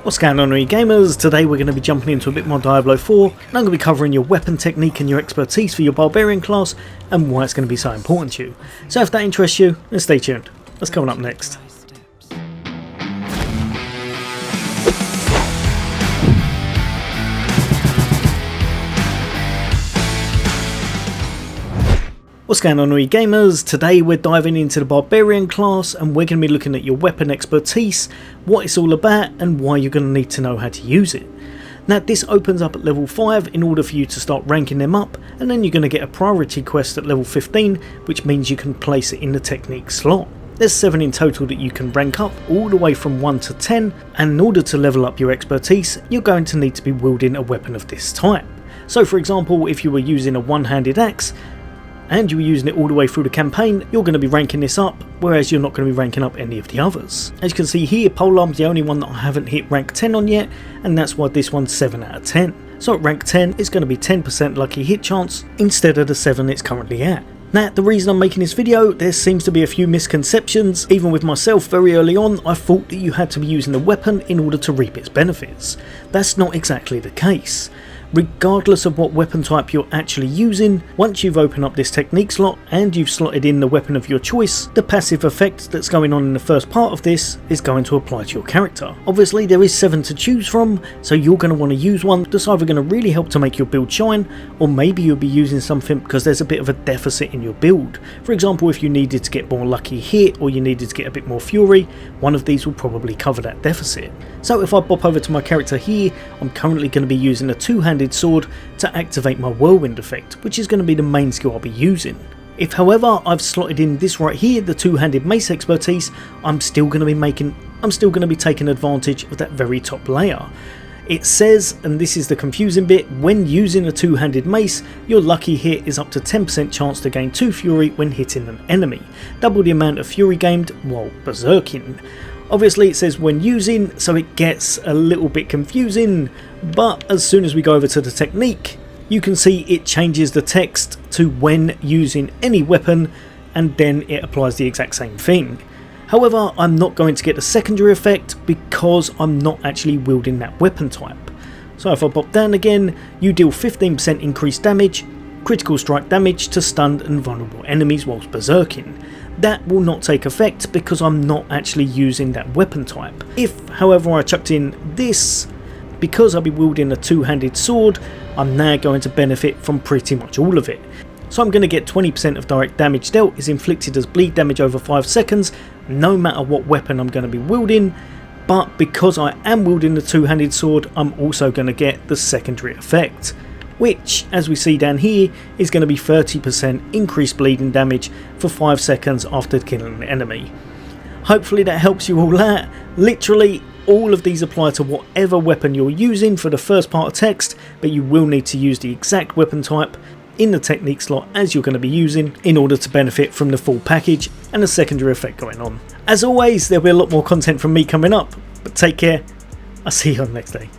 What's going on, gamers? Today we're going to be jumping into a bit more Diablo 4 and I'm going to be covering your weapon technique and your expertise for your Barbarian class and why it's going to be so important to you. So if that interests you, then stay tuned. What's coming up next? What's going on, gamers? Today we're diving into the Barbarian class and we're going to be looking at your weapon expertise, what it's all about and why you're going to need to know how to use it. Now this opens up at level 5 in order for you to start ranking them up, and then you're going to get a priority quest at level 15, which means you can place it in the technique slot. There's 7 in total that you can rank up all the way from 1 to 10, and in order to level up your expertise you're going to need to be wielding a weapon of this type. So for example, if you were using a one-handed axe and you were using it all the way through the campaign, you're going to be ranking this up, whereas you're not going to be ranking up any of the others. As you can see here, polearm's the only one that I haven't hit rank 10 on yet, and that's why this one's 7 out of 10. So at rank 10, it's going to be 10% lucky hit chance instead of the 7 it's currently at. Now, the reason I'm making this video, there seems to be a few misconceptions. Even with myself very early on, I thought that you had to be using the weapon in order to reap its benefits. That's not exactly the case. Regardless of what weapon type you're actually using, once you've opened up this technique slot and you've slotted in the weapon of your choice, the passive effect that's going on in the first part of this is going to apply to your character. Obviously there is 7 to choose from, so you're going to want to use one that's either going to really help to make your build shine, or maybe you'll be using something because there's a bit of a deficit in your build. For example, if you needed to get more lucky hit or you needed to get a bit more fury, one of these will probably cover that deficit. So if I pop over to my character here, I'm currently going to be using a two-handed sword to activate my whirlwind effect, which is going to be the main skill I'll be using. If however I've slotted in this right here, the two-handed mace expertise, I'm still going to be taking advantage of that very top layer. It says, and this is the confusing bit, when using a two-handed mace, your lucky hit is up to 10% chance to gain 2 fury when hitting an enemy, double the amount of fury gained while berserking. Obviously it says when using, so it gets a little bit confusing, but as soon as we go over to the technique, you can see it changes the text to when using any weapon, and then it applies the exact same thing. However, I'm not going to get the secondary effect because I'm not actually wielding that weapon type. So if I pop down again, you deal 15% increased damage, critical strike damage to stunned and vulnerable enemies whilst berserking. That will not take effect because I'm not actually using that weapon type. If however I chucked in this, because I'll be wielding a two-handed sword, I'm now going to benefit from pretty much all of it. So I'm going to get 20% of direct damage dealt is inflicted as bleed damage over 5 seconds, no matter what weapon I'm going to be wielding, but because I am wielding the two-handed sword, I'm also going to get the secondary effect, which, as we see down here, is going to be 30% increased bleeding damage for 5 seconds after killing an enemy. Hopefully that helps you all out. Literally all of these apply to whatever weapon you're using for the first part of text, but you will need to use the exact weapon type in the technique slot as you're going to be using in order to benefit from the full package and the secondary effect going on. As always, there'll be a lot more content from me coming up, but take care, I'll see you on the next day.